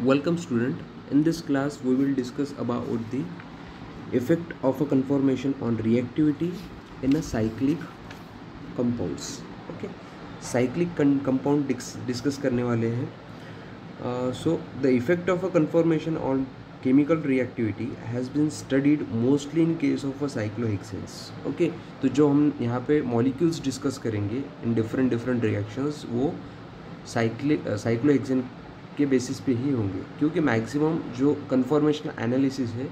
Welcome student. In this class we will discuss about the effect of a conformation on reactivity in a cyclic compounds. Okay, cyclic compound discuss करने वाले हैं. So the effect of a conformation on chemical reactivity has been studied mostly in case of a cyclohexanes. Okay, तो जो हम यहाँ पे molecules discuss करेंगे in different reactions वो cyclohexane के बेसिस पे ही होंगे, क्योंकि मैक्सिमम जो कन्फॉर्मेशनल एनालिसिस है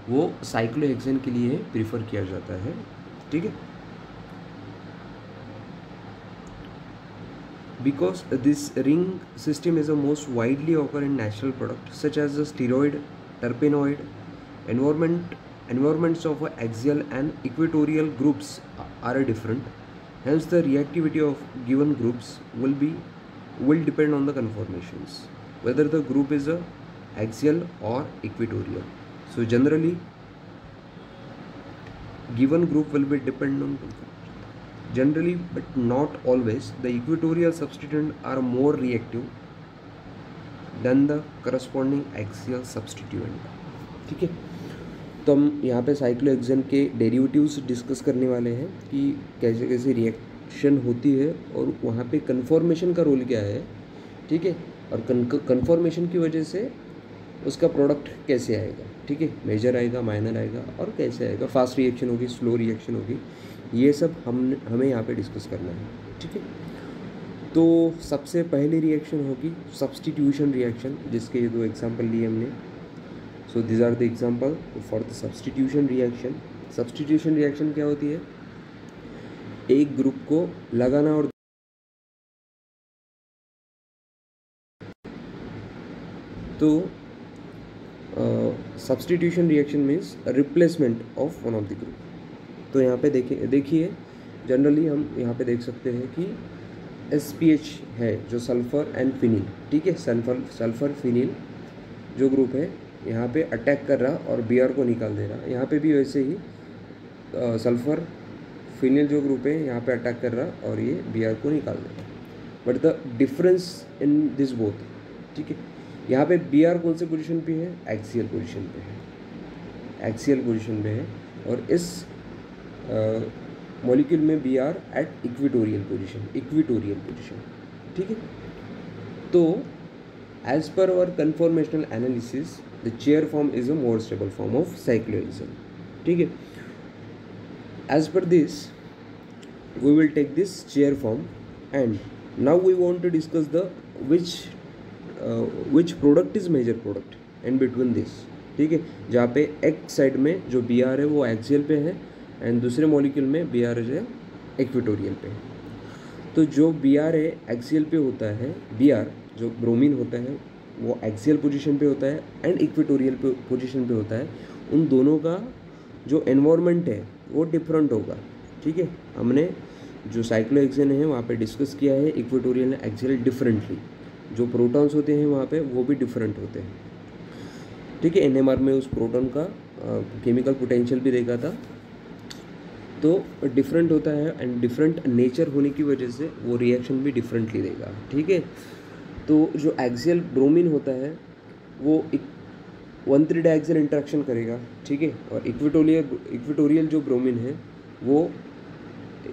वो साइक्लोहेक्सेन के लिए प्रीफर किया जाता है. ठीक है, because this ring system is a most widely occur in natural product such as the steroid, terpenoid. environments of axial and equatorial groups are different, hence the reactivity of given groups will depend on the conformations, whether the group is a axial or equatorial. So generally given group will be dependent on generally, but not always, the equatorial substituent are more reactive than the corresponding axial substituent. ठीक है, तो हम यहाँ पे cyclohexane के derivatives discuss करने वाले हैं कि कैसे कैसे रिएक्शन होती है और वहाँ पे कन्फॉर्मेशन का रोल क्या है. ठीक है, और कन्फॉर्मेशन की वजह से उसका प्रोडक्ट कैसे आएगा. ठीक है, मेजर आएगा, माइनर आएगा और कैसे आएगा, फास्ट रिएक्शन होगी, स्लो रिएक्शन होगी, ये सब हमें यहाँ पे डिस्कस करना है. ठीक है, तो सबसे पहली रिएक्शन होगी सब्स्टिट्यूशन रिएक्शन, जिसके ये दो एग्जाम्पल लिए हमने. So this are the example for the substitution reaction. Substitution reaction क्या होती है? एक ग्रुप को लगाना और तो substitution reaction means replacement of one of the group. तो यहाँ पे देखिए जनरली हम यहाँ पे देख सकते हैं कि SPH है जो सल्फ़र एंड फिनिल. ठीक है, सल्फ़र फिनिल जो ग्रुप है यहाँ पे अटैक कर रहा और Br को निकाल दे रहा. यहाँ पे भी वैसे ही सल्फ़र फिनिल जो ग्रुप है यहाँ पे अटैक कर रहा और ये Br को निकाल दे रहा. But the difference in this both, ठीक है, यहाँ पे Br कौन से पोजीशन पे है? एक्सियल पोजीशन पे है, एक्सियल पोजीशन पे है. और इस मॉलिक्यूल में Br एट इक्वेटोरियल पोजीशन. ठीक है, तो as per our conformational analysis the chair form is a more stable form of cyclohexane. ठीक है, as per this we will take this chair form and now we want to discuss the which product is major product in between this. ठीक है, जहाँ पे एक side में जो Br है वो एक्सियल पे है एंड दूसरे मॉलिक्यूल में Br है इक्वेटोरियल पे है. तो जो Br है एक्सियल पे होता है, Br जो ब्रोमीन होता है वो एक्सियल पोजीशन पे होता है एंड इक्वेटोरियल पोजीशन पे होता है. उन दोनों का जो एनवायरनमेंट है वो डिफरेंट होगा. ठीक है, हमने जो साइक्लोहेक्सेन है वहाँ पे डिस्कस किया है इक्वेटोरियल एंड एक्सियल डिफरेंटली. जो प्रोटॉन्स होते हैं वहाँ पे वो भी डिफरेंट होते हैं. ठीक है, NMR में उस प्रोटॉन का केमिकल पोटेंशियल भी देखा था, तो डिफरेंट होता है एंड डिफरेंट नेचर होने की वजह से वो रिएक्शन भी डिफरेंटली देगा. ठीक है, तो जो एक्सियल ब्रोमीन होता है वो 1,3 डायएक्सियल इंटरेक्शन करेगा. ठीक है, और इक्वेटोरियल जो ब्रोमीन है वो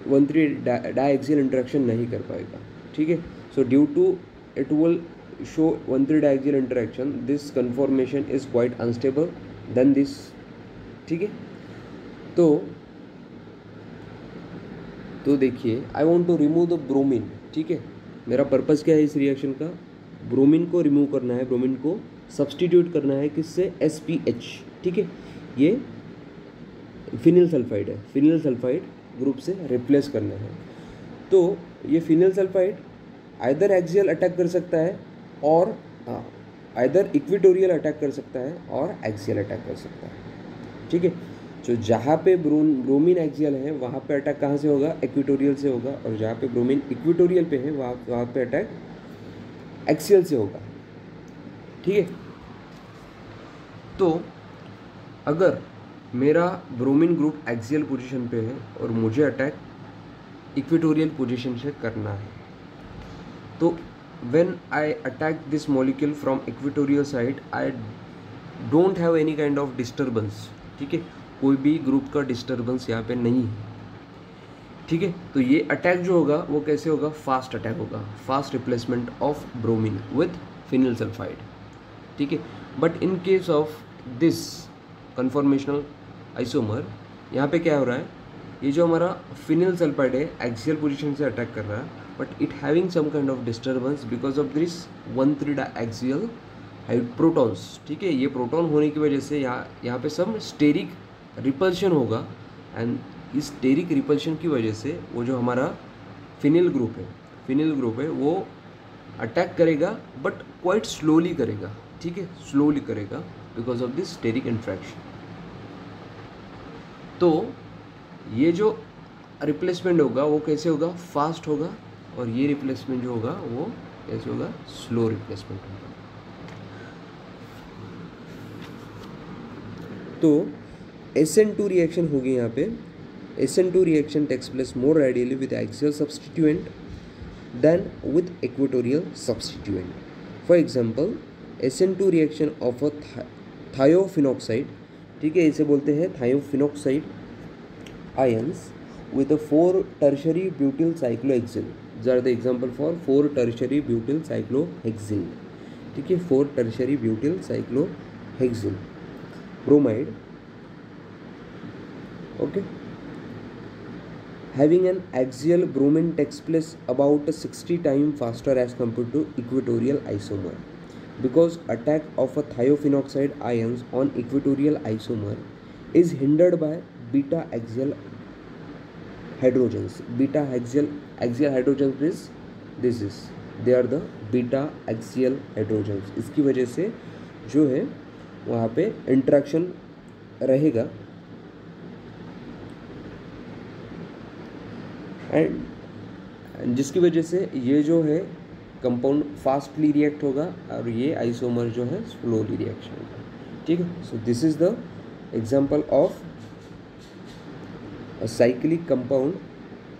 1,3 डायएक्सियल इंटरेक्शन नहीं कर पाएगा. ठीक है, so due to it will show 1,3 diaxial interaction, this conformation is quite unstable than this. ठीक है, तो देखिए I want to remove the bromine. ठीक है, मेरा पर्पस क्या है इस रिएक्शन का? ब्रोमीन को रिमूव करना है, ब्रोमीन को सब्स्टिट्यूट करना है किससे? SPH. ठीक है, ये फिनिल सल्फाइड है, फिनिल सल्फाइड ग्रुप से रिप्लेस करना है. तो ये phenyl sulphide either axial attack कर सकता है और आइदर इक्वेटोरियल अटैक कर सकता है और एक्सियल अटैक कर सकता है. ठीक है, जो जहाँ पे ब्रोमीन एक्सियल है वहाँ पे अटैक कहाँ से होगा? इक्वेटोरियल से होगा. और जहाँ पे ब्रोमीन इक्वेटोरियल पे है वहाँ पे अटैक एक्सियल से होगा. ठीक है, तो अगर मेरा ब्रोमीन ग्रुप एक्सियल पोजीशन पे है और मुझे अटैक इक्वेटोरियल पोजीशन से करना है, तो when I attack this molecule from equatorial side, I don't have any kind of disturbance, ठीक है, कोई भी ग्रुप का डिस्टर्बेंस यहाँ पे नहीं है, ठीक है। तो ये अटैक जो होगा वो कैसे होगा, फास्ट अटैक होगा, fast replacement of bromine with phenyl sulphide, ठीक है। But in case of this conformational isomer, यहाँ पे क्या हो रहा है, ये जो हमारा फिनिल सल्फाइड है एक्सियल पोजीशन से अटैक कर रहा है, but it having some kind of disturbance because of this 1,3 diaxial protons, ठीक है। ये प्रोटॉन होने की वजह से यहाँ पे सब स्टेरिक रिपल्शन होगा, एंड इस स्टेरिक रिपल्शन की वजह से वो जो हमारा फिनिल ग्रुप है वो अटैक करेगा, बट क्वाइट स्लोली करेगा, ठीक है, स्लोली करेगा because of this steric interaction. तो ये जो रिप्लेसमेंट होगा वो कैसे होगा, फास्ट होगा, और ये रिप्लेसमेंट जो होगा वो कैसे होगा, स्लो रिप्लेसमेंट होगा। तो SN2 रिएक्शन होगी यहाँ पे। SN2 reaction takes place more readily with axial substituent than with equatorial substituent. For example SN2 reaction of a thiophenoxide, ठीक है, इसे बोलते हैं थायोफिनॉक्साइड ions with a 4 tertiary butyl cyclohexyl. These are the example for 4 tertiary butyl cyclohexyl, ठीक है, 4 tertiary butyl cyclohexyl bromide, okay, having an axial bromine takes place about 60 times faster as compared to equatorial isomer, because attack of a thiophenoxide ions on equatorial isomer is hindered by beta axial hydrogens. Beta axial hydrogens is they are the beta axial hydrogens. इसकी वजह से जो है वहाँ पे interaction रहेगा, and जिसकी वजह से ये जो है कंपाउंड फास्टली रिएक्ट होगा, और ये आइसोमर जो है स्लोली रिएक्शन होगा, ठीक है। So this is the example of cyclic compound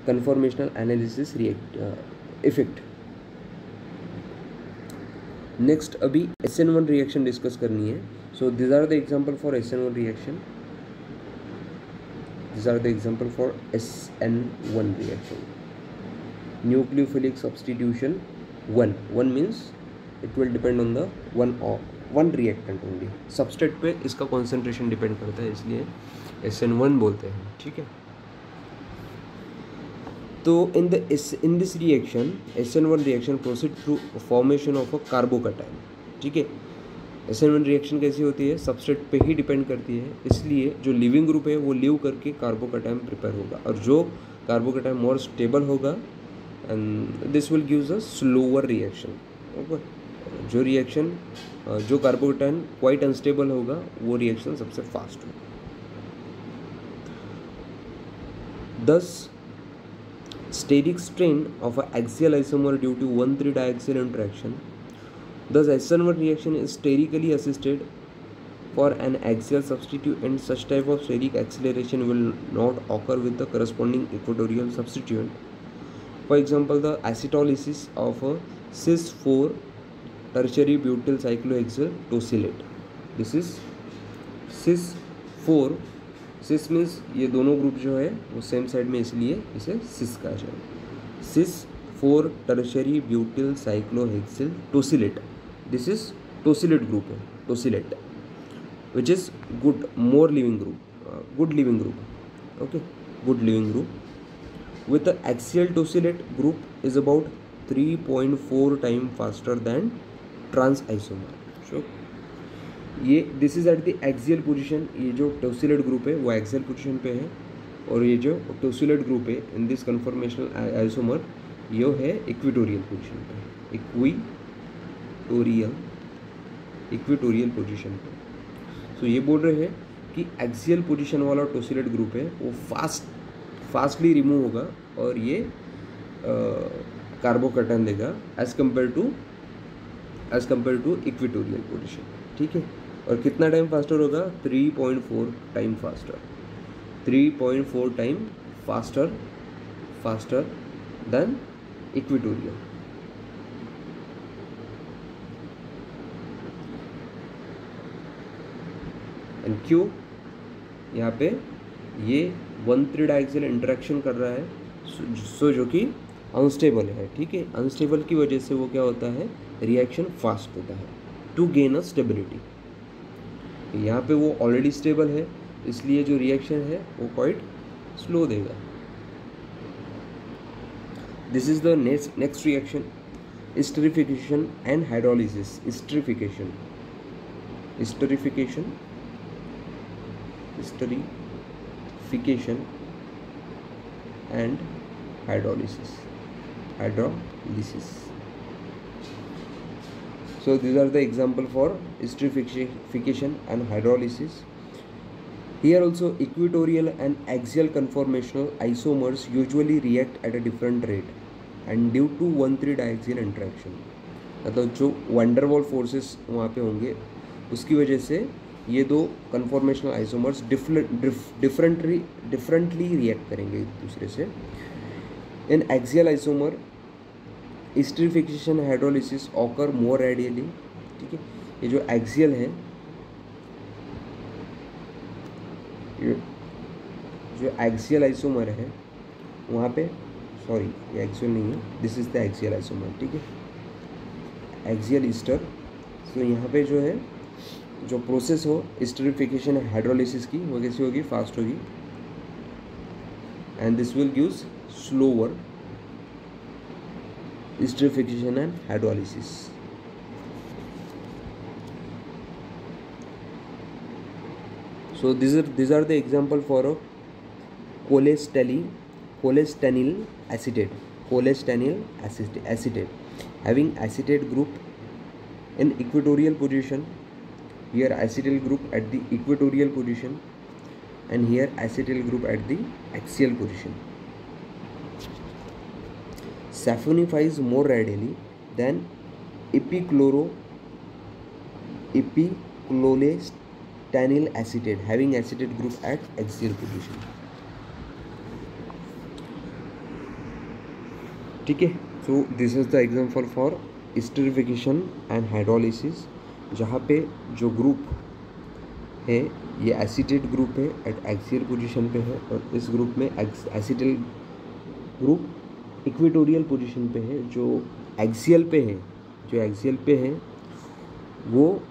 conformational analysis effect. Next अभी SN1 रिएक्शन डिस्कस करनी है। So this are the example for SN1 reaction, this are the example for SN1 reaction. Nucleophilic substitution 1 means it will depend on the one reactant only, substrate पे इसका concentration depend करता है, इसलिए SN1 बोलते हैं, ठीक है। तो इन this reaction SN1 reaction proceed through formation of a carbocation, ठीक है। SN1 रिएक्शन कैसी होती है, सबस्ट्रेट पे ही डिपेंड करती है, इसलिए जो लिविंग ग्रुप है वो लीव करके कार्बोकैटायन प्रिपेयर होगा, और जो कार्बोकैटायन मोर स्टेबल होगा, and this will gives a slower reaction, okay. जो रिएक्शन जो कार्बोकैटायन क्वाइट अनस्टेबल होगा वो रिएक्शन सबसे फास्ट होगा। Thus, steric strain of an axial isomer due to 1,3 diaxial interaction. Thus, SN1 reaction is sterically assisted for an axial substituent, and such type of steric acceleration will not occur with the corresponding equatorial substituent. For example, the acetolysis of a cis-4 tertiary butyl cyclohexyl tosylate. This is cis-4, cis means ये दोनों group जो है वो same side में, इसलिए इसे सिस कहा जाए। cis-4 tertiary butyl cyclohexyl tosylate, this is tosylate group है, tosylate which is good more leaving group, good leaving group, okay, good leaving group with the axial tosylate group is about 3.4 times faster than trans isomer. So ये this is at the axial position, ये जो टोसिलेट group है वो axial position पे है, और ये जो टोसिलेट ग्रुप है इन दिस कन्फॉर्मेशनल आइसोमर ये है इक्वेटोरियल पोजीशन पे, इक्वेटोरियल पोजीशन पे। सो ये बोल रहे हैं कि एक्सियल पोजीशन वाला टोसिलेट ग्रुप है वो फास्टली रिमूव होगा, और ये कार्बोकैटायन देगा as compare to equatorial position, ठीक है। और कितना टाइम फास्टर होगा, 3.4 time faster, 3.4 time faster than equatorial, and क्यों, यहाँ पे ये 1,3 डायक्सियल इंटरेक्शन कर रहा है, सो जो कि अनस्टेबल है, ठीक है। अनस्टेबल की वजह से वो क्या होता है, रिएक्शन फास्ट होता है टू गेन अ स्टेबिलिटी। यहाँ पे वो ऑलरेडी स्टेबल है, इसलिए जो रिएक्शन है वो क्वाइट स्लो देगा। This is the next reaction, esterification and hydrolysis। esterification and hydrolysis। So these are the example for esterification and hydrolysis. Here also equatorial and axial conformational isomers usually react at a different rate and due to 1,3 डायक्सियल interaction, मतलब जो van der Waals forces वहाँ पे होंगे उसकी वजह से ये दो कन्फॉर्मेशनल आइसोमर्स डिफरेंटली रिएक्ट करेंगे एक दूसरे से। In axial isomer esterification hydrolysis occur more readily, ठीक है। ये जो एक्सियल है, जो एक्सियल आइसोमर है वहाँ पे, सॉरी ये एक्सियल नहीं है, this is the axial isomer, ठीक है, एक्सियल ईस्टर। तो यहाँ पे जो है जो प्रोसेस हो एस्टेरिफिकेशन हाइड्रोलिसिस की, वो कैसी होगी, फास्ट होगी, and this will gives slower esterification and hydrolysis। So these are the example for a cholestanil acetate having acetate group in equatorial position, here acetyl group at the equatorial position and here acetyl group at the axial position, saphonifies more readily than epiclolestanil acetate having acetate group at axial position, ठीक है। So this is the example for esterification and hydrolysis, जहाँ पे जो group है ये acetate group है, eight axial position पे है, और इस ग्रुप में एसिटिल ग्रुप इक्वेटोरियल पोजीशन पे है। जो एक्सियल पे है वो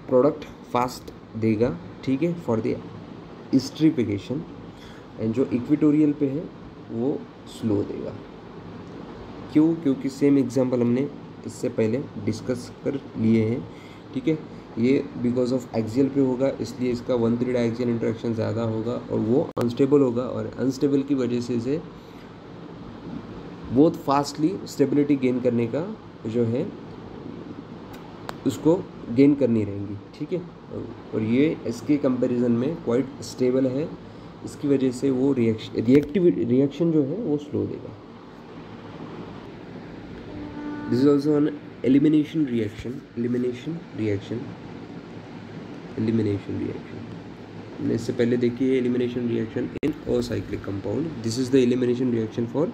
प्रोडक्ट फास्ट देगा, ठीक है, फॉर द एस्टेरिफिकेशन, एंड जो इक्वेटोरियल पे है वो स्लो देगा। क्यों, क्योंकि सेम एग्जांपल हमने इससे पहले डिस्कस कर लिए हैं, ठीक है। ये बिकॉज ऑफ एक्सियल पे होगा, इसलिए इसका 1,3 डायक्सियल इंटरेक्शन ज़्यादा होगा और वो अनस्टेबल होगा, और अनस्टेबल की वजह से इसे बहुत फास्टली स्टेबिलिटी गेन करने का जो है उसको गेन करनी रहेंगी, ठीक है। और ये इसके कंपैरिजन में क्वाइट स्टेबल है, इसकी वजह से वो रिएक्शन जो है वो स्लो देगा। This is also an elimination reaction। हमने इससे पहले देखी है elimination reaction in acyclic compound. This is the elimination reaction for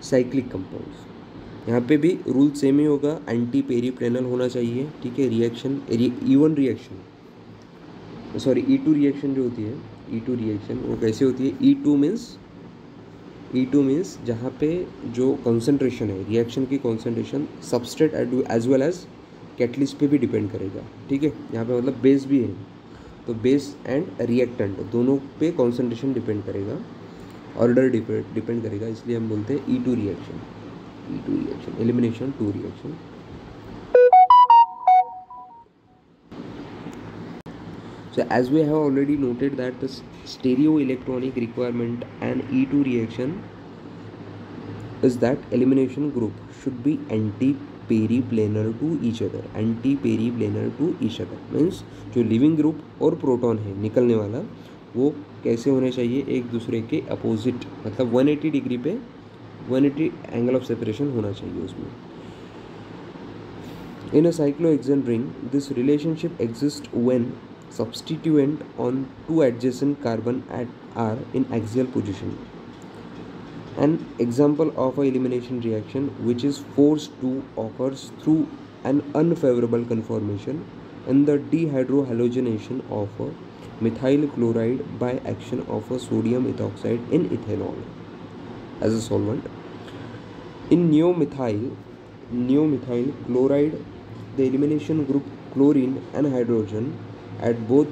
cyclic compounds. यहाँ पे भी रूल सेम ही होगा, एंटी पेरीप्लेनल होना चाहिए, ठीक है। Reaction E1 reaction, sorry E2 reaction जो होती है, E2 रिएक्शन वो कैसे होती है, E2 मीन्स जहाँ पे जो कॉन्सेंट्रेशन है, रिएक्शन की concentration substrate as well as catalyst पे भी डिपेंड करेगा, ठीक है। यहाँ पे मतलब बेस भी है, तो बेस एंड रिएक्टेंट दोनों पे कॉन्सेंट्रेशन डिपेंड करेगा, ऑर्डर डिपेंड करेगा, इसलिए हम बोलते हैं E2 reaction, elimination 2 reaction. So as we have already noted that the stereoelectronic requirement and E2 reaction is that elimination group should be anti-periplanar to each other। anti-periplanar to each other means जो leaving group और proton है निकलने वाला, वो कैसे होने चाहिए, एक दूसरे के अपोजिट, मतलब 180 डिग्री पे 180 एंगल ऑफ सेपरेशन होना चाहिए उसमें। In a cyclohexane ring, this relationship exists when substituent on two adjacent carbon are in axial position. An example of a elimination reaction which is forced to occurs through an unfavorable conformation in the dehydrohalogenation of a methyl chloride by action of a sodium ethoxide in ethanol as a solvent. In neomethyl chloride, the elimination group chlorine and hydrogen at both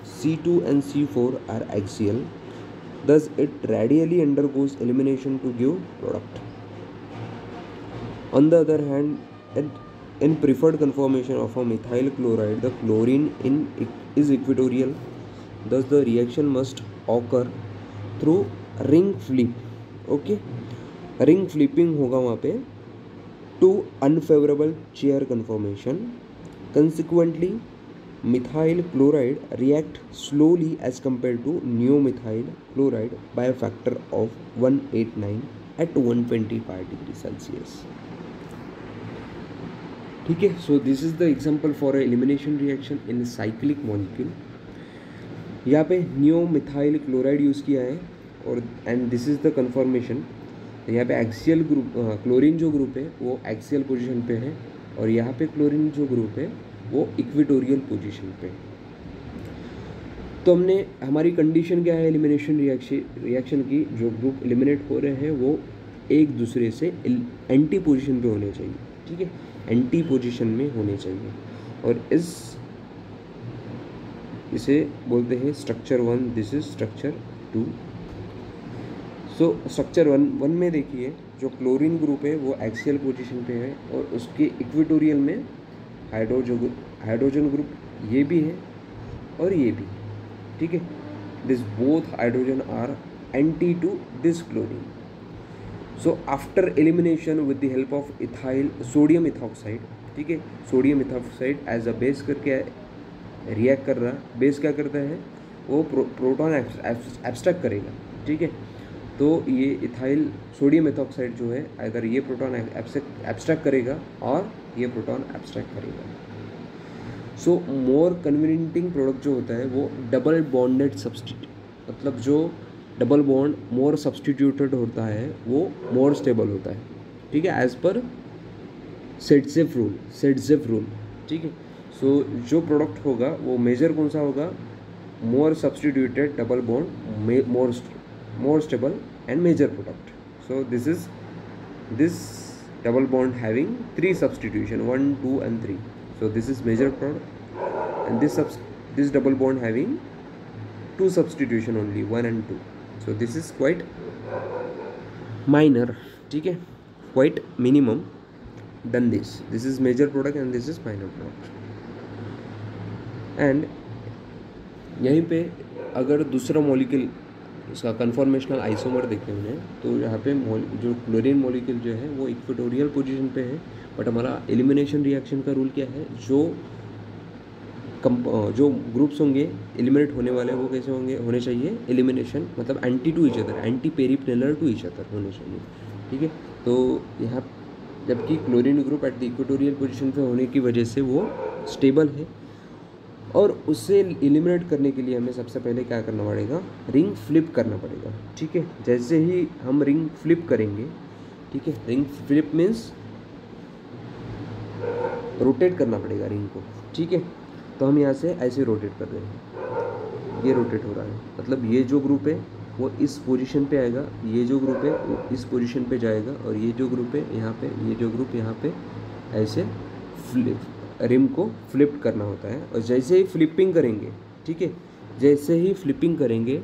C2 and C4 are axial. Thus, it radially undergoes elimination to give product. On the other hand, in preferred conformation of a methyl chloride, the chlorine is equatorial. Thus, the reaction must occur through ring flip. Okay, ring flipping होगा वहाँ पे to unfavorable chair conformation. Consequently, methyl chloride react slowly as compared to neomethyl chloride by a factor of 189 at 125 degrees Celsius. ठीक है, so this is the example for a elimination reaction in cyclic molecule. यहाँ पे neomethyl chloride use किया है और and this is the conformation. यहाँ पे axial group chlorine जो ग्रुप है वो एक्सियल पोजीशन पे है और यहाँ पे क्लोरीन जो ग्रुप है वो इक्वेटोरियल पोजीशन पे। तो हमने हमारी कंडीशन क्या है एलिमिनेशन रिएक्शन की, जो ग्रुप एलिमिनेट हो रहे हैं वो एक दूसरे से एंटी पोजीशन पे होने चाहिए। ठीक है, एंटी पोजीशन में होने चाहिए और इसे बोलते हैं structure 1, this is structure 2। So structure 1 में देखिए जो क्लोरीन ग्रुप है वो एक्सियल पोजीशन पे है और उसके इक्वेटोरियल में हाइड्रोजन ग्रुप ये भी है और ये भी। ठीक है, this both hydrogen are anti to this chlorine. So after elimination with the help of ethyl sodium ethoxide, ठीक है, sodium ethoxide as a base करके रिएक्ट कर रहा, बेस क्या करता है वो प्रोटॉन एब्स्ट्रैक्ट करेगा। ठीक है, तो ये इथाइल सोडियम इथॉक्साइड जो है अगर ये प्रोटॉन एब्स्ट्रैक्ट करेगा और ये प्रोटॉन एब्स्ट्रैक्ट करेगा। सो मोर कन्वीनियंटिंग प्रोडक्ट जो होता है वो डबल बॉन्डेड सब्स्टिट्यूट, मतलब जो डबल बॉन्ड मोर सब्स्टिट्यूटेड होता है वो मोर स्टेबल होता है। ठीक है, एज पर सेटजेफ रूल। ठीक है, सो जो प्रोडक्ट होगा वो मेजर कौन सा होगा, मोर substituted double bond more stable and major product. So this double bond having 3 substitution, 1, 2 and 3. So this is major product and this double bond having 2 substitution only, 1 and 2. So this is quite minor. ठीक है, quite minimum than this is major product and this is minor product. and यहीं पे अगर दूसरा molecule इसका conformational isomer देखें उन्हें, तो यहाँ पे जो क्लोरीन मॉलिक्यूल जो है वो इक्वेटोरियल पोजीशन पे है, बट हमारा एलिमिनेशन रिएक्शन का रूल क्या है, जो ग्रुप्स होंगे एलिमिनेट होने वाले वो कैसे होने चाहिए, एलिमिनेशन मतलब anti to each other, anti periplanar to each other होने चाहिए। ठीक है, तो यहाँ जबकि chlorine group at the equatorial position पे होने की वजह से वो स्टेबल है और उससे एलिमिनेट करने के लिए हमें सबसे पहले क्या करना पड़ेगा, रिंग फ्लिप करना पड़ेगा। ठीक है, जैसे ही हम रिंग फ्लिप करेंगे, ठीक है, रिंग फ्लिप मीन्स रोटेट करना पड़ेगा रिंग को। ठीक है, तो हम यहाँ से ऐसे रोटेट कर रहे हैं, ये रोटेट हो रहा है, मतलब ये जो ग्रुप है वो इस पोजीशन पे आएगा, ये जो ग्रुप है वो इस पोजीशन पे जाएगा और ये जो ग्रुप है यहाँ पे, ये जो ग्रुप यहाँ पे ऐसे रिम को फ्लिप करना होता है। और जैसे ही फ्लिपिंग करेंगे, ठीक है, जैसे ही फ्लिपिंग करेंगे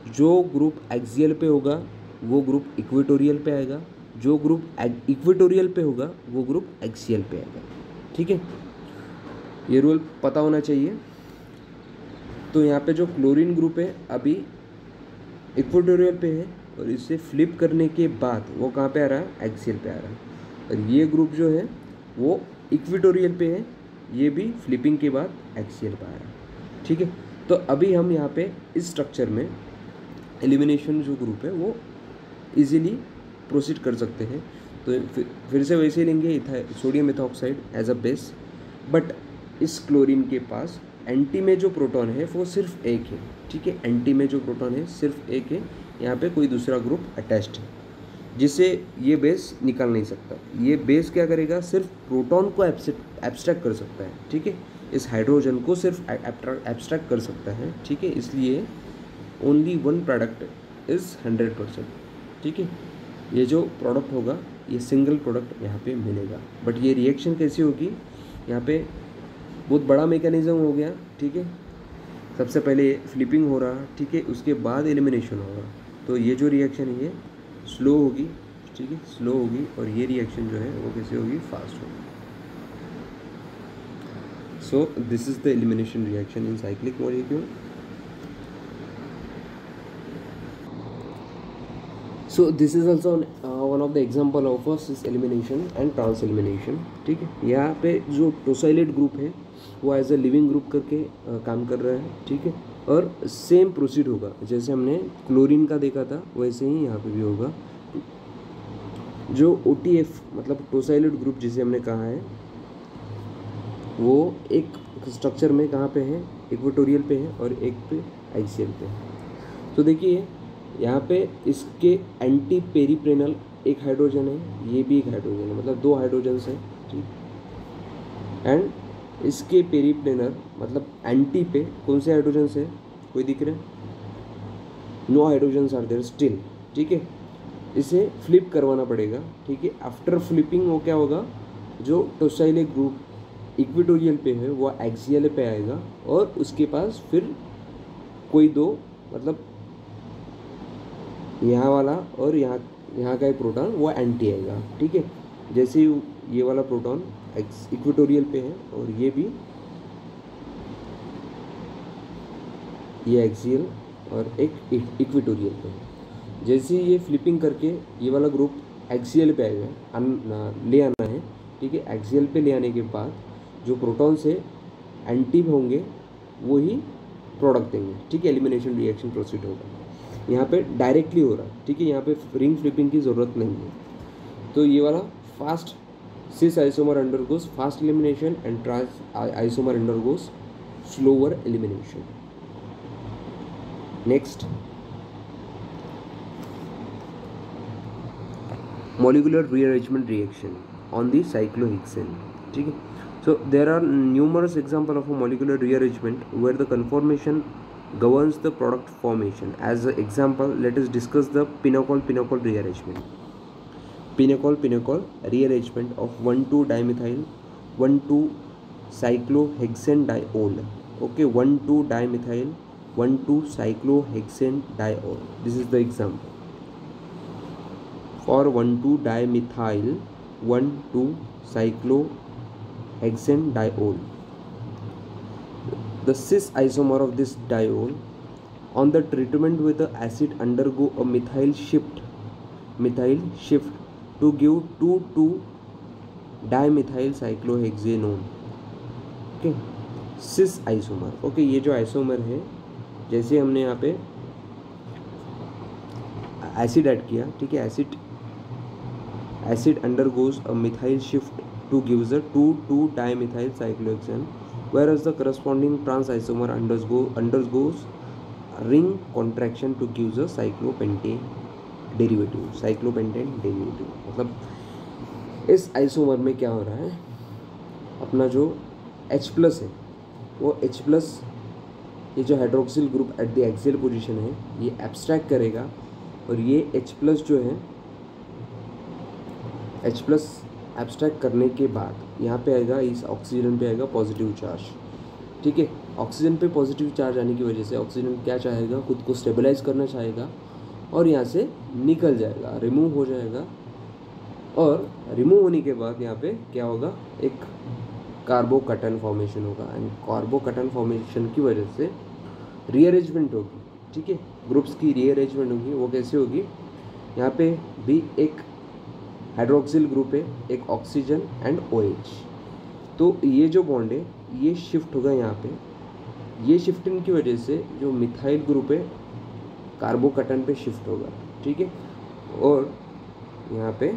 जो ग्रुप एक्सियल पे होगा वो ग्रुप इक्वेटोरियल पे आएगा, जो ग्रुप इक्वेटोरियल पे होगा वो ग्रुप एक्सियल पे आएगा। ठीक है, ये रूल पता होना चाहिए। तो यहाँ पे जो क्लोरीन ग्रुप है अभी इक्वेटोरियल पे है और इसे फ्लिप करने के बाद वो कहाँ पे आ रहा है, एक्सियल पे आ रहा है। और ये ग्रुप जो है वो इक्वेटोरियल पे है, ये भी फ्लिपिंग के बाद एक्सियल पे आ रहा है। ठीक है, तो अभी हम यहाँ पे इस स्ट्रक्चर में एलिमिनेशन जो ग्रुप है वो इजीली प्रोसीड कर सकते हैं। तो फिर से वैसे ही लेंगे sodium ethoxide as a base, but इस क्लोरीन के पास एंटी में जो प्रोटॉन है वो सिर्फ एक है। ठीक है, एंटी में जो प्रोटॉन है सिर्फ एक है, यहाँ पे कोई दूसरा ग्रुप अटैच्ड है जिसे ये बेस निकाल नहीं सकता। ये बेस क्या करेगा, सिर्फ प्रोटॉन को एब्स्ट्रैक्ट कर सकता है। ठीक है, इस हाइड्रोजन को सिर्फ एब्स्ट्रैक्ट कर सकता है, ठीक है, इसलिए ओनली वन प्रोडक्ट इज़ 100%, ठीक है। ये जो प्रोडक्ट होगा ये सिंगल प्रोडक्ट यहाँ पे मिलेगा। बट ये रिएक्शन कैसी होगी, यहाँ पे बहुत बड़ा मैकेनिज्म हो गया, ठीक है। सबसे पहले फ्लिपिंग हो रहा, ठीक है, उसके बाद एलिमिनेशन होगा। तो ये जो रिएक्शन है ये स्लो होगी, ठीक है, स्लो होगी, और ये रिएक्शन जो है वो कैसे होगी, फास्ट होगी। So this is the elimination reaction in cyclic molecule. So this is also one of the example of cis elimination and trans elimination, ठीक है। यहाँ पे जो टोसाइलेट ग्रुप है वो एज अ लिविंग ग्रुप करके काम कर रहा है, ठीक है, और सेम प्रोसीड होगा जैसे हमने क्लोरीन का देखा था वैसे ही यहाँ पे भी होगा। जो OTF मतलब टोसाइलेट ग्रुप जिसे हमने कहा है वो एक स्ट्रक्चर में कहाँ पे है, इक्वेटोरियल पे है और एक पे एक्सियल पे है। तो देखिए यहाँ पे इसके एंटी पेरिप्रेनल एक हाइड्रोजन है, ये भी एक हाइड्रोजन है, मतलब 2 हाइड्रोजन्स हैं, ठीक। एंड इसके पेरिप्रेनल मतलब एंटी पे कौन से हाइड्रोजन्स है, कोई दिख रहे हैं, no hydrogens are there still, ठीक है। इसे फ्लिप करवाना पड़ेगा, ठीक है। आफ्टर फ्लिपिंग वो क्या होगा, जो टोसाइलेट ग्रुप इक्वेटोरियल पे है वो एक्सियल पे आएगा और उसके पास फिर कोई 2 मतलब यहाँ वाला और यहाँ का एक प्रोटॉन वो एंटी आएगा, ठीक है। जैसे ये वाला प्रोटॉन इक्वेटोरियल पे है और ये भी ये एक्सियल और एक इक्वेटोरियल पे है। जैसे ये फ्लिपिंग करके ये वाला ग्रुप एक्सियल पे आएगा, ले आना है, ठीक है। एक्सियल पे ले आने के बाद जो प्रोटॉन से एंटी होंगे वो ही प्रोडक्ट देंगे, ठीक है। एलिमिनेशन रिएक्शन प्रोसीड होगा, यहाँ पे डायरेक्टली हो रहा है, ठीक है। यहाँ पे रिंग फ्लिपिंग की ज़रूरत नहीं है। तो ये वाला fast cis isomer undergoes fast elimination and trans isomer undergoes slower elimination. Next, molecular rearrangement reaction on the cyclohexane, ठीक है। So there are numerous examples of a molecular rearrangement where the conformation governs the product formation. As an example, let us discuss the pinocol rearrangement. Pinocol rearrangement of 1,2-dimethyl 1,2-cyclohexane diol. Okay, 1,2-dimethyl 1,2-cyclohexane diol. This is the example. For 1,2-dimethyl 1,2-cyclohexane diol, the cis isomer of this diol on the treatment with the acid undergo a methyl shift to give 2,2-dimethyl cyclohexanone. Okay, cis isomer. Okay, ये जो isomer है, जैसे हमने यहाँ पे acid add किया, ठीक है, acid undergoes a methyl shift to gives a 2,2-dimethyl cyclohexane, whereas the corresponding trans isomer undergoes ring contraction to gives a cyclopentane derivative. मतलब इस आइसोमर में क्या हो रहा है, अपना जो H+ है वो H+, ये जो hydroxyl group at the axial position है ये एब्स्ट्रैक्ट करेगा और ये H+ जो है H+ एब्स्ट्रैक्ट करने के बाद यहाँ पे आएगा, इस ऑक्सीजन पे आएगा पॉजिटिव चार्ज, ठीक है। ऑक्सीजन पे पॉजिटिव चार्ज आने की वजह से ऑक्सीजन क्या चाहेगा, खुद को स्टेबलाइज करना चाहेगा और यहाँ से निकल जाएगा, रिमूव हो जाएगा। और रिमूव होने के बाद यहाँ पे क्या होगा, एक कार्बोकटन फॉर्मेशन होगा एंड कार्बोकटन फॉर्मेशन की वजह से रीअरेंजमेंट होगी, ठीक है। ग्रुप्स की रीअरेंजमेंट होगी, वो कैसे होगी, यहाँ पे भी एक हाइड्रोक्सिल ग्रुप है, एक ऑक्सीजन एंड OH। तो ये जो बॉन्ड है ये शिफ्ट होगा यहाँ पे, ये शिफ्टिंग की वजह से जो मिथाइल ग्रुप है कार्बोकटन पे शिफ्ट होगा, ठीक है। और यहाँ पे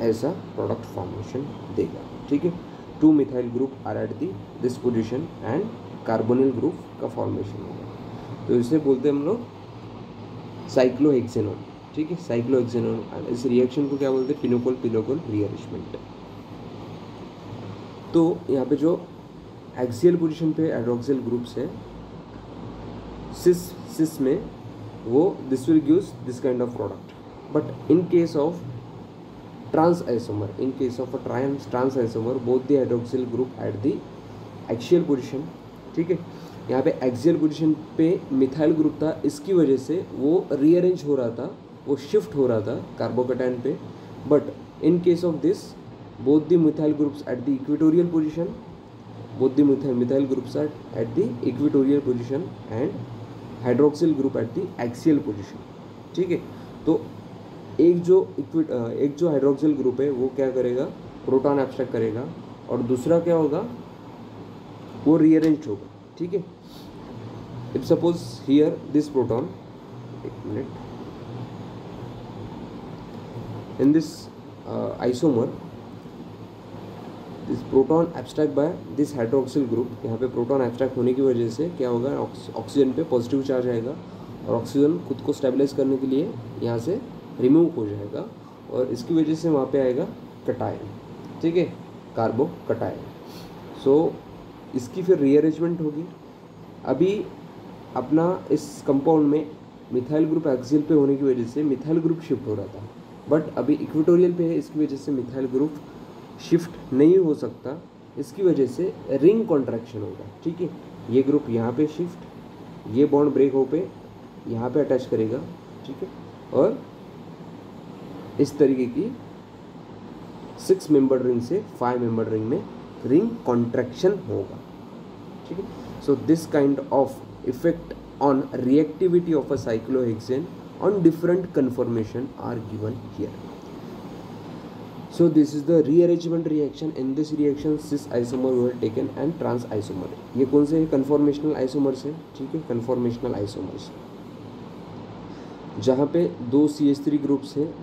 ऐसा प्रोडक्ट फॉर्मेशन देगा, ठीक है। 2 methyl group are at this position and carbonyl group का फॉर्मेशन होगा। तो इसे बोलते हैं हम लोग साइक्लोहेक्सेनोन, ठीक है, साइक्लोहेक्सेनोन। इस रिएक्शन को क्या बोलते हैं, पिनोकोल रीअरेंजमेंट। तो यहाँ पे जो एक्सियल पोजीशन पे हाइड्रोक्सिल ग्रुप्स है, सिस में वो this will gives this kind of product. But in case of trans isomer, in case of a trans isomer both the hydroxyl group at the axial position, ठीक है. यहाँ पे axial position पे methyl group था, इसकी वजह से वो रीअरेंज हो रहा था, वो शिफ्ट हो रहा था कार्बोकेटाइन पे. But in case of this both the methyl groups eight the equatorial position, both the methyl groups eight the equatorial position and hydroxyl group at the axial position, ठीक है. तो एक जो हाइड्रोक्सिल ग्रुप है वो क्या करेगा, प्रोटॉन एब्स्ट्रैक्ट करेगा, और दूसरा क्या होगा, वो रीअरेंज होगा, ठीक है. If suppose here this proton, एक मिनट, in this isomer this proton abstract by this hydroxyl group, यहाँ पे प्रोटॉन एब्स्ट्रैक्ट होने की वजह से क्या होगा, ऑक्सीजन पे पॉजिटिव चार्ज आएगा और ऑक्सीजन खुद को स्टेबलाइज करने के लिए यहाँ से रिमूव हो जाएगा, और इसकी वजह से वहाँ पे आएगा कटायन, ठीक है, कार्बो कटायन. सो इसकी फिर रीअरेंजमेंट होगी. अभी अपना इस कंपाउंड में मिथाइल ग्रुप एक्सियल पे होने की वजह से मिथाइल ग्रुप शिफ्ट हो रहा था, बट अभी इक्वेटोरियल पे है, इसकी वजह से मिथाइल ग्रुप शिफ्ट नहीं हो सकता, इसकी वजह से रिंग कॉन्ट्रैक्शन होगा, ठीक है. ये ग्रुप यहाँ पे शिफ्ट, ये बॉन्ड ब्रेक हो पे यहाँ पे अटैच करेगा, ठीक है, और इस तरीके की 6 मेंबर रिंग से 5 मेंबर रिंग में रिंग कॉन्ट्रैक्शन होगा, ठीक है. So this kind of effect on reactivity of a cyclohexane on different conformation are given here. So this is the rearrangement reaction. In this reaction cis isomer were taken and trans isomer. ये कौन से conformational isomers है, ठीक है, conformational isomers, जहाँ पे 2 CH3 groups हैं,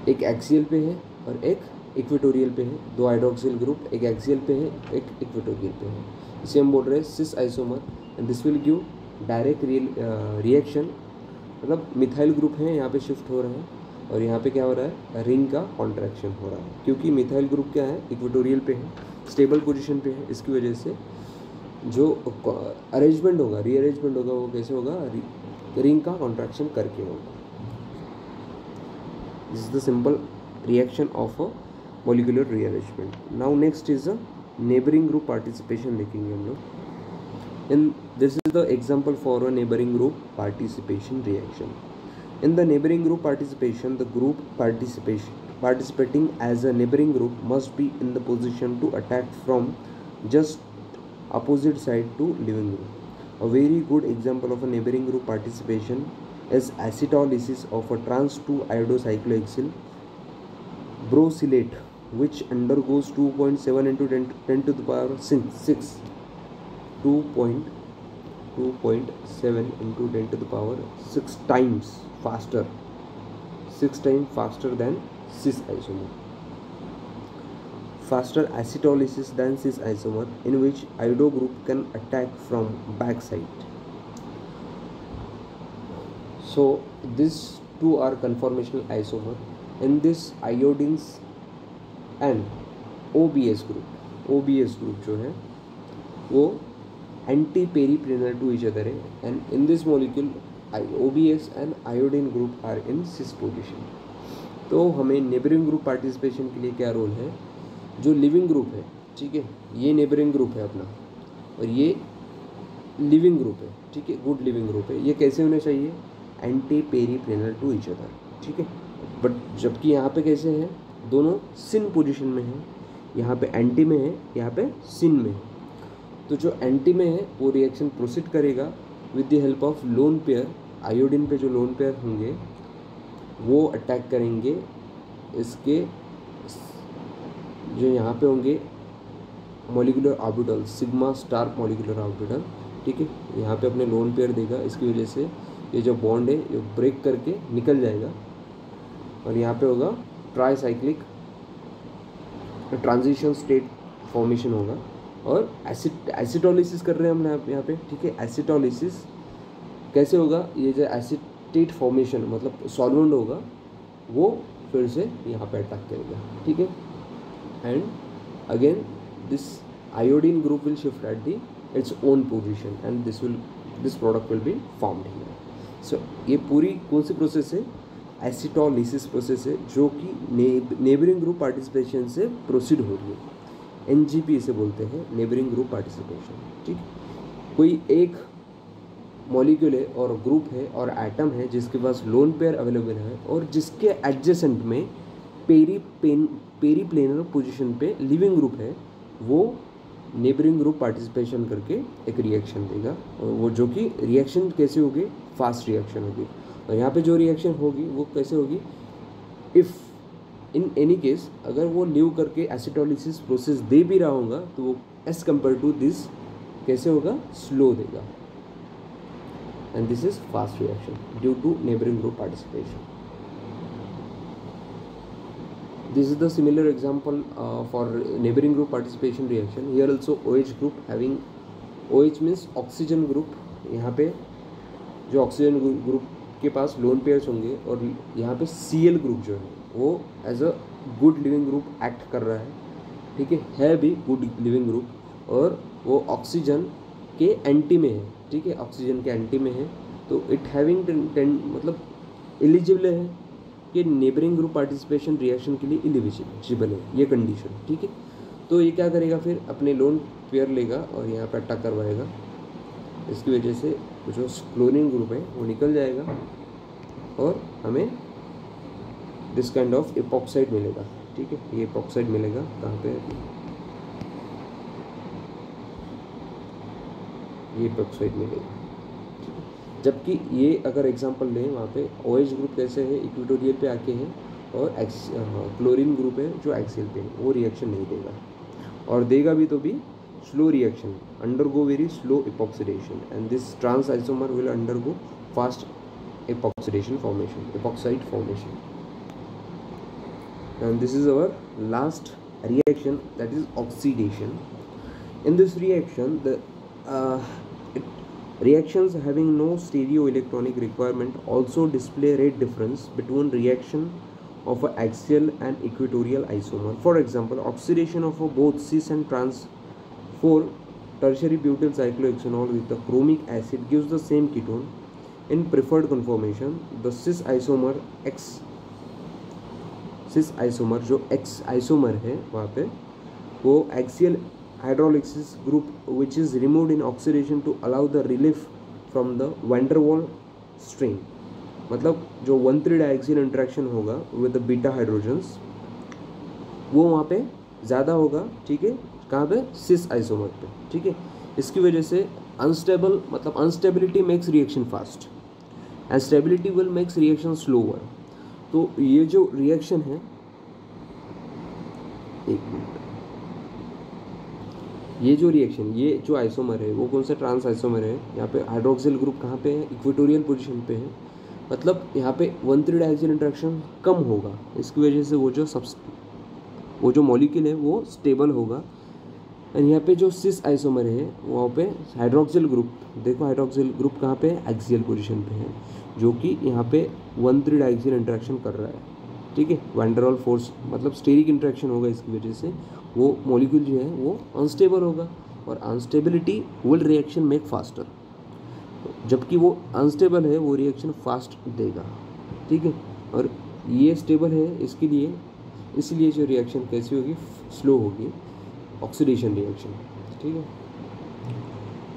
एक एक्सियल पे है और एक इक्वेटोरियल पे है. 2 हाइड्रोक्सिल ग्रुप, एक एक्सियल पे है, एक इक्वेटोरियल पे है. इसे हम बोल रहे हैं cis isomer, and this will give direct reaction. मतलब मिथाइल ग्रुप है यहाँ पे शिफ्ट हो रहा है, और यहाँ पे क्या हो रहा है, रिंग का कॉन्ट्रैक्शन हो रहा है, क्योंकि मिथाइल ग्रुप क्या है, इक्वेटोरियल पे है, स्टेबल पोजीशन पे है. इसकी वजह से जो अरेंजमेंट होगा, रीअरेंजमेंट होगा, वो कैसे होगा, रिंग का कॉन्ट्रैक्शन करके होगा. This is the simple reaction of a molecular rearrangement. Now next is a neighboring group participation देखेंगे हम लोग. And this is the example for a neighboring group participation reaction. In the neighboring group participation, the group participating as a neighboring group must be in the position to attack from just opposite side to living group. A very good example of a neighboring group participation is acetylysis of a trans 2-iodocyclohexyl brosylate, which undergoes 2.7 into 10 to the power 6 2.7 into 10 to the power 6 times faster, 6 times faster than cis isomer, faster acetylysis than cis isomer, in which iodo group can attack from backside. So these two are conformational isomer. In this iodines and OBS group जो है वो anti peripheral to each other है, and in this molecule OBS and iodine group are in cis position. तो हमें neighbouring group participation के लिए क्या role है, जो लिविंग ग्रुप है, ठीक है, ये नेबरिंग ग्रुप है अपना, और ये लिविंग ग्रुप है, ठीक है, गुड लिविंग ग्रुप है. ये कैसे होने चाहिए, एंटी पेरीपेरल टू ईच अदर, ठीक है. बट जबकि यहाँ पे कैसे हैं, दोनों सिन पोजीशन में हैं, यहाँ पे एंटी में है, यहाँ पे सिन में है. तो जो एंटी में है वो रिएक्शन प्रोसीड करेगा with the help of lone pair. Iodine पे जो लोन पेयर होंगे वो अटैक करेंगे इसके जो यहाँ पे होंगे molecular orbital, sigma star molecular orbital, ठीक है. यहाँ पे अपने लोन पेयर देगा, इसकी वजह से ये जो बॉन्ड है ये ब्रेक करके निकल जाएगा, और यहाँ पे होगा ट्राईसाइक्लिक ट्रांजिशन स्टेट फॉर्मेशन होगा. और एसिटोलिसिस कर रहे हैं हम यहाँ पे, ठीक है. एसिटोलिसिस कैसे होगा, ये जो एसिटेट फॉर्मेशन मतलब सॉल्वेंट होगा वो फिर से यहाँ पे अटैक करेगा, ठीक है. And again this iodine group will shift at the its own position and this product will be formed here. So ये पूरी कौन सी प्रोसेस है, एसिटोलिसिस प्रोसेस है, जो कि नेबरिंग ग्रुप पार्टिसिपेशन से प्रोसीड हो रही है। NGP इसे बोलते हैं, नेबरिंग ग्रुप पार्टिसिपेशन। ठीक, कोई एक मॉलिक्यूल है और ग्रुप है और एटम है जिसके पास लोन पेयर अवेलेबल है और जिसके एडजेसेंट में पेरीप्लेनर पोजीशन पे लिविंग ग्रुप है, वो नेबरिंग ग्रुप पार्टिसिपेशन करके एक रिएक्शन देगा। और वो जो कि रिएक्शन कैसे होगी, फास्ट रिएक्शन होगी। और यहाँ पे जो रिएक्शन होगी वो कैसे होगी, इफ़ इन एनी केस अगर वो लीव करके एसिटोलिसिस प्रोसेस दे भी रहा होगा तो वो एज कम्पेयर टू दिस कैसे होगा, स्लो देगा। And this is fast reaction due to neighbouring group participation. This is the similar example for neighboring group participation reaction. Here also OH group having, OH means oxygen group, यहाँ पे जो oxygen group के पास lone pairs होंगे और यहाँ पे Cl group जो है वो as a good leaving group act कर रहा है। ठीक है भी गुड लिविंग ग्रुप और वो ऑक्सीजन के एंटी में है। ठीक है, ऑक्सीजन के एंटी में है तो इट हैविंग मतलब एलिजिबल है कि नेबरिंग ग्रुप पार्टिसिपेशन रिएक्शन के लिए एलिजिबल है ये कंडीशन। ठीक है, तो ये क्या करेगा, फिर अपने लोन पेयर लेगा और यहाँ पर अटैक करवाएगा। इसकी वजह से जो क्लोरीन ग्रुप है वो निकल जाएगा और हमें दिस काइंड ऑफ एपॉक्साइड मिलेगा। ठीक है, ये एपॉक्साइड मिलेगा कहाँ पे, ये एपॉक्साइड मिलेगा। जबकि ये अगर एग्जांपल लें वहाँ पे OH ग्रुप कैसे है, इक्वेटोरियल पे आके है और क्लोरीन ग्रुप है जो एक्सियल पे है, वो रिएक्शन नहीं देगा और देगा भी तो भी slow reaction, undergo very slow epoxidation and this trans isomer will undergo fast epoxidation formation, epoxide formation. And this is our last reaction, that is oxidation. In this reaction the reactions having no stereoelectronic requirement also display rate difference between reaction of an axial and equatorial isomer. For example, oxidation of both cis and trans 4 tertiary butyl cyclohexanol with the chromic acid gives the same ketone. In preferred conformation, the cis isomer जो X isomer है वहाँ पे वो axial hydrolysis group which is removed in oxidation to allow the relief from the van der Waal strain। मतलब जो 1,3 डायक्सियल interaction होगा with the beta hydrogens वो वहाँ पे ज़्यादा होगा। ठीक है, कहाँ पे, सिस आइसोमर पे। ठीक है, इसकी वजह से अनस्टेबल मतलब unstability makes reaction fast and stability will makes reaction slower. तो ये जो रिएक्शन है, एक मिनट, ये जो रिएक्शन, ये जो आइसोमर है वो कौन सा ट्रांस आइसोमर है, यहाँ पे हाइड्रोक्सिल ग्रुप कहाँ पे है, इक्वेटोरियल पोजीशन पे है। मतलब यहाँ पे 1,3 डायक्सियल इंटरेक्शन कम होगा, इसकी वजह से वो जो मॉलिक्यूल है वो स्टेबल होगा। और यहाँ पे जो सिस आइसोमर है वहाँ पे हाइड्रोक्सिल ग्रुप, देखो हाइड्रोक्सिल ग्रुप कहाँ पे है, एक्सियल पोजीशन पे है, जो कि यहाँ पे 1,3 डायक्सियल इंटरेक्शन कर रहा है। ठीक है, वैन डर वाल फोर्स मतलब स्टेरिक इंटरेक्शन होगा, इसकी वजह से वो मॉलिक्यूल जो है वो अनस्टेबल होगा और unstability will reaction make faster. जबकि वो अनस्टेबल है वो रिएक्शन फास्ट देगा। ठीक है, और ये स्टेबल है, इसके लिए इसलिए जो रिएक्शन कैसी होगी, स्लो होगी, ऑक्सीडेशन रिएक्शन। ठीक है,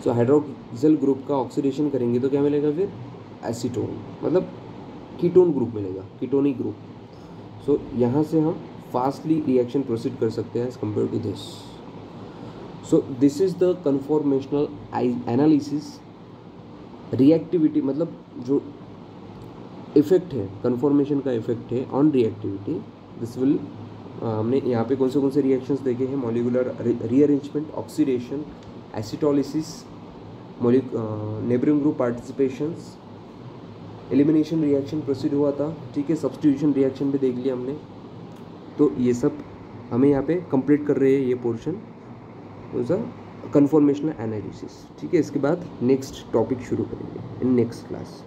सो हाइड्रोक्सिल ग्रुप का ऑक्सीडेशन करेंगे तो क्या मिलेगा, फिर एसीटोन मतलब कीटोन ग्रुप मिलेगा, कीटोनिक ग्रुप। सो यहाँ से हम फास्टली रिएक्शन प्रोसीड कर सकते हैं as compare to this. So this is the conformational analysis. Reactivity मतलब जो इफेक्ट है, कन्फॉर्मेशन का इफेक्ट है ऑन रिएक्टिविटी, दिस विल हमने यहाँ पे कौन से रिएक्शंस देखे हैं, molecular rearrangement, oxidation, acetolysis, neighbouring group participations, elimination reaction proceed हुआ था। ठीक है, सब्स्टिट्यूशन रिएक्शन भी देख लिया हमने। तो ये सब हमें यहाँ पे कंप्लीट कर रहे हैं ये portion was a conformational analysis. ठीक है, इसके बाद नेक्स्ट टॉपिक शुरू करेंगे इन नेक्स्ट क्लास।